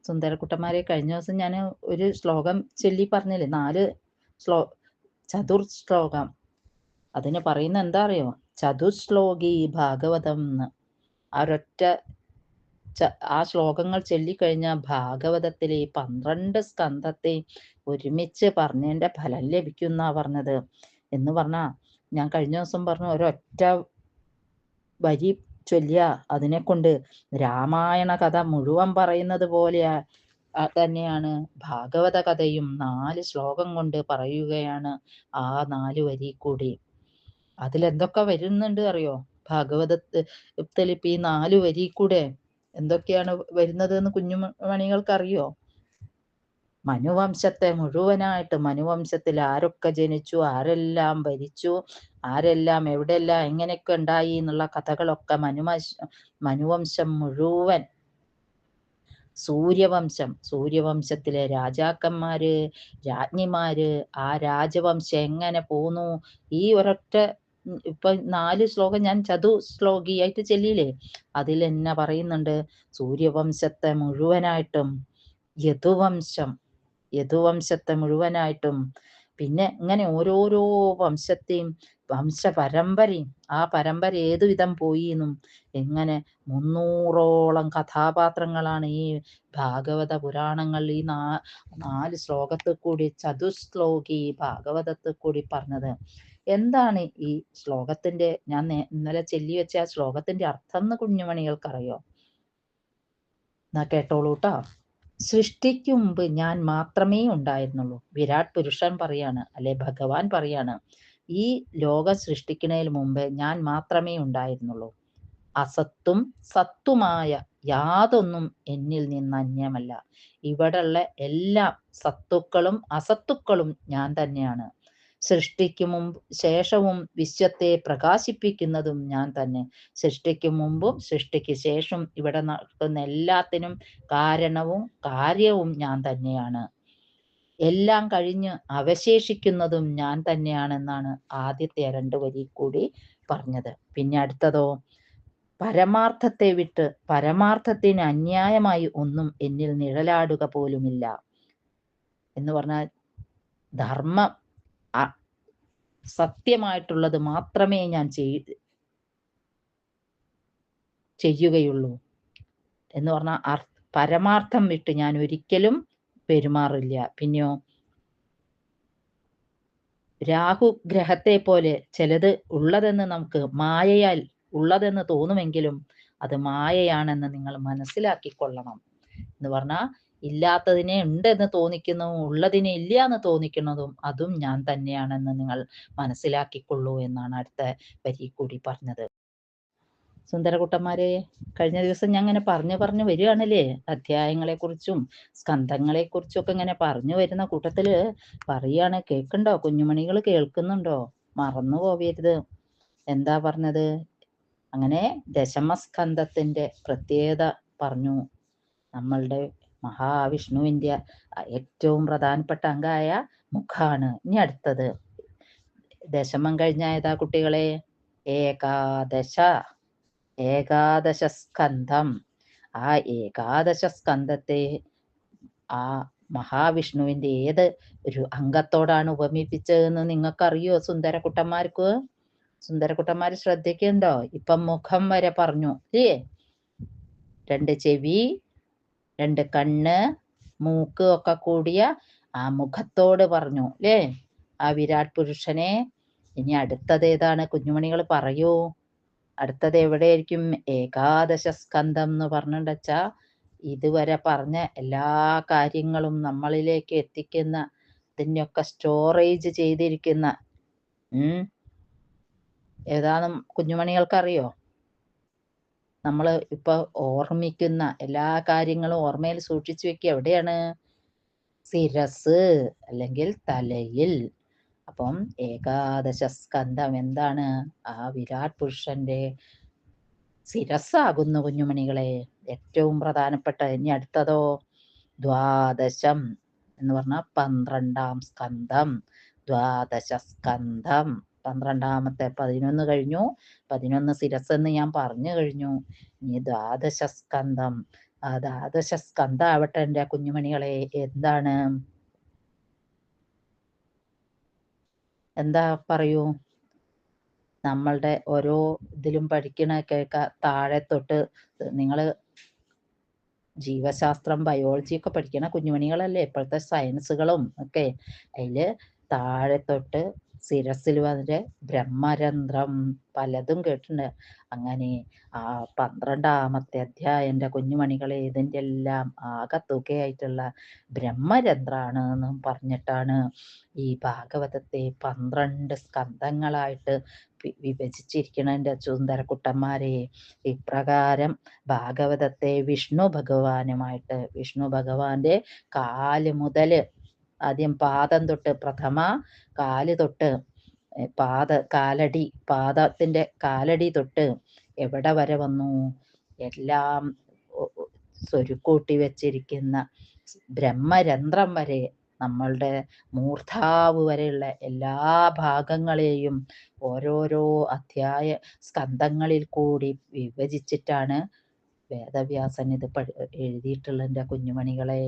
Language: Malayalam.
സുന്ദരക്കുട്ടന്മാരെ, കഴിഞ്ഞ ദിവസം ഞാൻ ഒരു ശ്ലോകം ചൊല്ലി പറഞ്ഞില്ലേ, 4 ചതുർ ശ്ലോകം. അതിന് പറയുന്ന എന്താ അറിയോ? ചതുശ്ലോകി ഭാഗവതം എന്ന്. ആ ശ്ലോകങ്ങൾ ചൊല്ലിക്കഴിഞ്ഞ ഭാഗവതത്തിലെ 12 സ്കന്ധത്തെ ഒരുമിച്ച് പറഞ്ഞതിന്റെ ഫലം ലഭിക്കും എന്നാ പറഞ്ഞത്. എന്ന് പറഞ്ഞാ, ഞാൻ കഴിഞ്ഞ ദിവസം പറഞ്ഞു, ഒരൊറ്റ വരി ചൊല്ലിയ അതിനെ കൊണ്ട് രാമായണ കഥ മുഴുവൻ പറയുന്നത് പോലെ തന്നെയാണ് ഭാഗവത കഥയും. 4 ശ്ലോകം കൊണ്ട് പറയുകയാണ് ആ 4 വരി കൂടി. അതിലെന്തൊക്കെ വരുന്നുണ്ട് അറിയോ? ഭാഗവതത്തിൽ ഇപ്പൊ ഈ 4 വരി കൂടെ എന്തൊക്കെയാണ് വരുന്നത് എന്ന് കുഞ്ഞുമണികൾക്കറിയോ? മനുവംശത്തെ മുഴുവനായിട്ട്, മനുവംശത്തിൽ ആരൊക്കെ ജനിച്ചു, ആരെല്ലാം ഭരിച്ചു, ആരെല്ലാം എവിടെയെല്ലാം എങ്ങനെയൊക്കെ ഉണ്ടായി എന്നുള്ള കഥകളൊക്കെ മനുവംശം മുഴുവൻ, സൂര്യവംശത്തിലെ രാജാക്കന്മാര്, രാജ്ഞിമാര്, ആ രാജവംശം എങ്ങനെ പോന്നു, ഈ ഒരൊറ്റ ഇപ്പൊ 4 ശ്ലോകം ഞാൻ ചതുശ്ലോകിയായിട്ട് ചൊല്ലിയില്ലേ, അതിൽ എന്നെ പറയുന്നുണ്ട് സൂര്യവംശത്തെ മുഴുവനായിട്ടും, യദുവംശത്തെ മുഴുവനായിട്ടും, പിന്നെ ഇങ്ങനെ ഓരോരോ വംശത്തെയും വംശപരമ്പരയും, ആ പരമ്പര ഏതു വിധം പോയി എന്നും, എങ്ങനെ 300ഓളം കഥാപാത്രങ്ങളാണ് ഈ ഭാഗവത പുരാണങ്ങളിൽ ഈ 4 ശ്ലോകത്തിൽ കൂടി, ചതുശ്ലോകി ഭാഗവതത്തിൽ കൂടി പറഞ്ഞത്. എന്താണ് ഈ ശ്ലോകത്തിന്റെ, ഞാൻ ഇന്നലെ ചൊല്ലി വെച്ച ആ ശ്ലോകത്തിന്റെ അർത്ഥം എന്ന് കുഞ്ഞുമണികൾക്കറിയോ? എന്നാ കേട്ടോളൂ ട്ടോ. സൃഷ്ടിക്ക് മുമ്പ് ഞാൻ മാത്രമേ ഉണ്ടായിരുന്നുള്ളൂ. വിരാട് പുരുഷൻ പറയാണ്, അല്ലെ ഭഗവാൻ പറയാണ്, ഈ ലോകം സൃഷ്ടിക്കുന്നതിന് മുമ്പ് ഞാൻ മാത്രമേ ഉണ്ടായിരുന്നുള്ളൂ. അസത്തും സത്തുമായ യാതൊന്നും എന്നിൽ നിന്ന് അന്യമല്ല. ഇവിടെയുള്ള എല്ലാ സത്തുക്കളും അസത്തുക്കളും ഞാൻ തന്നെയാണ്. സൃഷ്ടിക്ക് മുമ്പ് ശേഷവും വിശ്വത്തെ പ്രകാശിപ്പിക്കുന്നതും ഞാൻ തന്നെ. സൃഷ്ടിക്ക് മുമ്പും സൃഷ്ടിക്ക് ശേഷം ഇവിടെ നടക്കുന്ന എല്ലാത്തിനും കാരണവും കാര്യവും ഞാൻ തന്നെയാണ്. എല്ലാം കഴിഞ്ഞ് അവശേഷിക്കുന്നതും ഞാൻ തന്നെയാണെന്നാണ് ആദ്യത്തെ 2 വരി കൂടി പറഞ്ഞത്. പിന്നെ അടുത്തതോ, പരമാർത്ഥത്തെ വിട്ട് പരമാർത്ഥത്തിന് അന്യായമായി ഒന്നും എന്നിൽ നിഴലാടുക പോലുമില്ല എന്ന് പറഞ്ഞാൽ, ധർമ്മം സത്യമായിട്ടുള്ളത് മാത്രമേ ഞാൻ ചെയ്യുകയുള്ളൂ എന്ന് പറഞ്ഞാൽ, പരമാർത്ഥം വിട്ട് ഞാൻ ഒരിക്കലും പെരുമാറില്ല. പിന്നെയോ, രാഹു ഗ്രഹത്തെ പോലെ ചിലത് ഉള്ളതെന്ന് നമുക്ക് മായയാൽ ഉള്ളതെന്ന് തോന്നുമെങ്കിലും അത് മായയാണെന്ന് നിങ്ങൾ മനസ്സിലാക്കിക്കൊള്ളണം എന്ന് പറഞ്ഞാൽ, ഇല്ലാത്തതിനെ ഉണ്ടെന്ന് തോന്നിക്കുന്നതും ഉള്ളതിനെ ഇല്ല എന്ന് തോന്നിക്കുന്നതും അതും ഞാൻ തന്നെയാണെന്ന് നിങ്ങൾ മനസ്സിലാക്കിക്കൊള്ളൂ എന്നാണ് അടുത്ത വരി കൂടി പറഞ്ഞത്. സുന്ദരകുട്ടന്മാരെ, കഴിഞ്ഞ ദിവസം ഞാൻ ഇങ്ങനെ പറഞ്ഞു വരികയാണല്ലേ, അധ്യായങ്ങളെ കുറിച്ചും സ്കന്ധങ്ങളെ കുറിച്ചും ഒക്കെ ഇങ്ങനെ പറഞ്ഞു വരുന്ന കൂട്ടത്തില് പറയാണ്, കേൾക്കണ്ടോ കുഞ്ഞുമണികൾ? കേൾക്കുന്നുണ്ടോ? മറന്നു പോവരുത്. എന്താ പറഞ്ഞത്? അങ്ങനെ ദശമസ്കന്ധത്തിന്റെ പ്രത്യേകത പറഞ്ഞു. നമ്മളുടെ മഹാവിഷ്ണുവിന്റെ ഏറ്റവും പ്രധാനപ്പെട്ട അംഗമായ മുഖാണ്. ഇനി അടുത്തത് ദശമം കഴിഞ്ഞ ഏതാ കുട്ടികളെ? ഏകാദശ സ്കന്ധം. ആ ഏകാദശ സ്കന്ധത്തെ ആ മഹാവിഷ്ണുവിന്റെ ഏത് ഒരു അംഗത്തോടാണ് ഉപമിപ്പിച്ചതെന്ന് നിങ്ങൾക്കറിയോ സുന്ദരകുട്ടന്മാർക്ക്? സുന്ദരകുട്ടന്മാര് ശ്രദ്ധിക്കുന്നുണ്ടോ? ഇപ്പം മുഖം വരെ പറഞ്ഞു അല്ലേ? 2 ചെവി, 2 കണ്ണ്, മൂക്ക് ഒക്കെ കൂടിയ ആ മുഖത്തോട് പറഞ്ഞു അല്ലേ, ആ വിരാട് പുരുഷനെ. ഇനി അടുത്തത് ഏതാണ് കുഞ്ഞുമണികൾ പറയൂ? അടുത്തത് എവിടെയായിരിക്കും? ഏകാദശ സ്കന്ധം എന്ന് പറഞ്ഞിട്ടുവെച്ചാ, ഇതുവരെ പറഞ്ഞ എല്ലാ കാര്യങ്ങളും നമ്മളിലേക്ക് എത്തിക്കുന്ന, ഇതിനൊക്കെ സ്റ്റോറേജ് ചെയ്തിരിക്കുന്ന ഏതാണ് കുഞ്ഞുമണികൾക്കറിയോ? നമ്മൾ ഇപ്പൊ ഓർമ്മിക്കുന്ന എല്ലാ കാര്യങ്ങളും ഓർമ്മയിൽ സൂക്ഷിച്ചു വെക്കുക എവിടെയാണ്? ശിരസ് അല്ലെങ്കിൽ തലയിൽ. അപ്പം ഏകാദശ സ്കന്ധം എന്താണ്? ആ വിരാട് പുരുഷന്റെ ശിരസ്സാകുന്നു കുഞ്ഞുമണികളെ, ഏറ്റവും പ്രധാനപ്പെട്ട. ഇനി അടുത്തതോ, ദ്വാദശം എന്ന് പറഞ്ഞാൽ 12-ാം സ്കന്ധം. ദ്വാദശ സ്കന്ധം 12-ാമത്തെ. 11 കഴിഞ്ഞു, 11 ശിരസ് എന്ന് ഞാൻ പറഞ്ഞു കഴിഞ്ഞു. ഇനി ദ്വാദശ സ്കന്ധം. ദ്വാദശ സ്കന്ധം ആവട്ടെ എൻ്റെ കുഞ്ഞുമണികളെ. എന്താണ്? എന്താ പറയൂ? നമ്മളുടെ ഓരോ ഇതിലും പഠിക്കണ കേൾക്ക, താഴെ തൊട്ട് നിങ്ങൾ ജീവശാസ്ത്രം ബയോളജി ഒക്കെ പഠിക്കണ കുഞ്ഞുമണികളല്ലേ, ഇപ്പോഴത്തെ സയൻസുകളും ഒക്കെ. അതിൽ താഴെ തൊട്ട് ശിരസിൽ വരെ ബ്രഹ്മരന്ധ്രം പലതും കേട്ടിട്ടുണ്ട്. അങ്ങനെ ആ 12ാമത്തെ അധ്യായം എൻ്റെ കുഞ്ഞുമണികളെ, ഇതിൻ്റെ എല്ലാം ആകത്തുകയായിട്ടുള്ള ബ്രഹ്മരന്ധ്രാണ് എന്നും പറഞ്ഞിട്ടാണ് ഈ ഭാഗവതത്തെ 12 സ്കന്ധങ്ങളായിട്ട് വിഭജിച്ചിരിക്കണ എൻ്റെ സുന്ദരക്കുട്ടന്മാരെ. ഇപ്രകാരം ഭാഗവതത്തെ വിഷ്ണു ഭഗവാന്റെ കാല് മുതൽ, ആദ്യം പാദം തൊട്ട്, പ്രഥമ കാല് തൊട്ട്, പാദത്തിന്റെ കാലടി തൊട്ട് എവിടെ വരെ വന്നു? എല്ലാം സ്വരുക്കൂട്ടി വെച്ചിരിക്കുന്ന ബ്രഹ്മരന്ധ്രം വരെ, നമ്മളുടെ മൂർധാവ് വരെയുള്ള എല്ലാ ഭാഗങ്ങളെയും ഓരോരോ അധ്യായ സ്കന്ധങ്ങളിൽ കൂടി വിഭജിച്ചിട്ടാണ് വേദവ്യാസൻ ഇത് എഴുതിയിട്ടുള്ള എൻ്റെ കുഞ്ഞുമണികളെ.